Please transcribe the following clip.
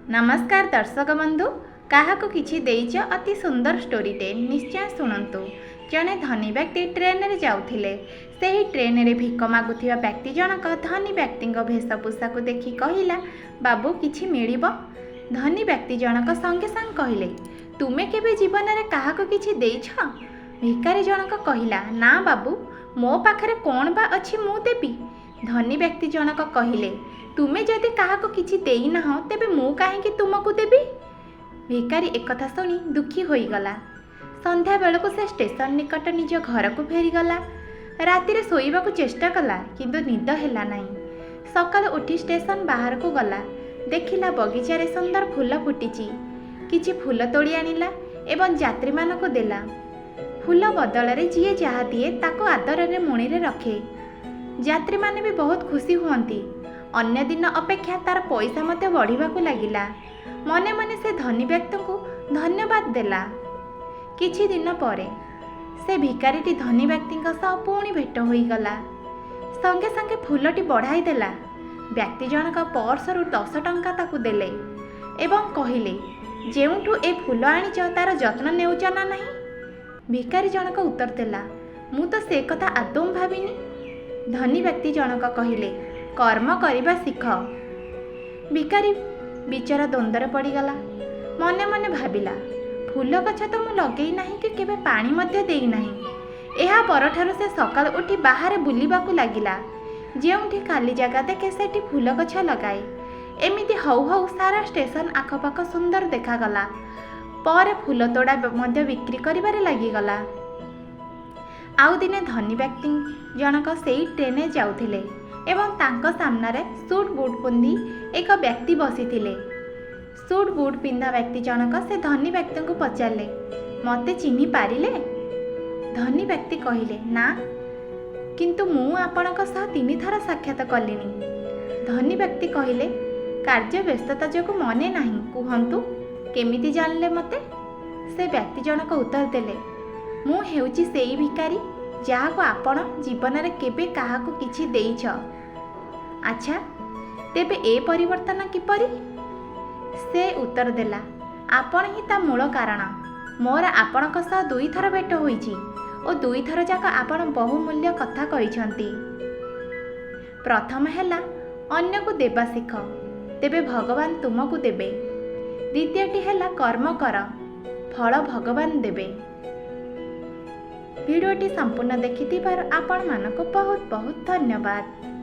नमस्कार दर्शक बंधु क्या किसी देच अति सुंदर स्टोरीटे निश्चय शुणु। जड़े धनी व्यक्ति ट्रेन रे जाउथिले। सेही ट्रेन रे भिक मागुथिबा व्यक्ति जनक धनी व्यक्ति वेशभूषा को देखि कहिला, बाबू किछि मिलिबो? धनी व्यक्ति जनक संगे संग कहिले, तुमे केबे जीवन रे काहाको किछि देइछ? भिकारी जनक कहिला, ना बाबू, मो पाखरे कोन बा अछि मु देबी? धनी व्यक्ति जनक कहिले, तुमे जदि काहाको किछि देई नाह तेबे मु काहेकि तुमको देबी? भिकारी एकथा शुणी दुखी होईगला। संध्या बेलू से स्टेशन निकट निज घर को फेरीगला। रातिरे शोइबाकू चेष्टा कला किंतु निद हेला नहीं। सकाल उठी स्टेशन बाहर को गला। देखिला बगीचारे सुंदर फूल फुटिची। किछि फूल तोड़ी आनिला एवं यात्री मानक देला। फूल बदलरे जीए जहा दिए ताको आदर मुणी रे रखे। यात्री माने भी बहुत खुशी हुअंती। अन्य दिन अपेक्षा तार पैसा मते बढ़िबाकू लागिला। मने मने से धनी व्यक्ति को धन्यवाद देला। किछि दिन परे से भिकारीटी धनी व्यक्ति पुणी भेट होईगला। संगे संगे फूलटी बढ़ाई देला। व्यक्ति जनक पर्सरू 10 टंका ताकू देले एवं कहिले, जेउठू ए फूल आनिच तार जत्न नेउच ना नहीं? भिकारी जनक उत्तर देला, मु तो से कथा आदौ भाविनी। धनी व्यक्ति जनक कहिले, कर्म करिबा शिख। भिकारी बिचारा द्वंद्वर पड़ीगला। मने मने भाविला, फूल गछ तो मु लगेई नहीं कि केबे पानी मध्य देई नहीं। एहा परठारु से सकाल उठी बाहर बुलिबाकू लागिला। जेउठी खाली जगह देखे सेठी फूल गछ लगाए। एमिति हौ हौ सारा स्टेशन आखपाख सुंदर देखागला। पर फूल तोड़ा मध्य बिक्री करिबारे लागिगला। आउ दिने धनी व्यक्ति जनक सेई ट्रेन जाउथिले एवं तांको सामनारे सूट बूट पिंधि एक व्यक्ति बसीथिले। सूट बूट पिंधा व्यक्ति जनक से धनी व्यक्ति को पचारे, मते चिन्हि पारिले? धनी व्यक्ति कहिले, ना, किंतु मु आपणक सह 3 थर साक्षात कलिनी। धनी व्यक्ति कहिले, कार्य व्यस्तता जोगु मने नाही, कुहंतु केमिति जानले मते? से व्यक्ति जनक उत्तर देले, मु हेउची सेई भिकारी जाहाको आपण जीवन रे केबे काहाको किछि देइछ। अच्छा, तेबे ए परिवर्तन किपरि? से उत्तर देला, आपण ही ता मूल कारण। मोर आपणक सह 2 थर भेट होईछि ओ 2 थर जाक आपण बहुमूल्य कथा कहिछंती। प्रथम हैला अन्य को देबा शिख, तेबे भगवान तुमको देबे। द्वितीयटी हैला कर्म कर, फल भगवान देबे। वीडियोटी संपूर्ण देखिथिबार आपण मानको बहुत बहुत धन्यवाद।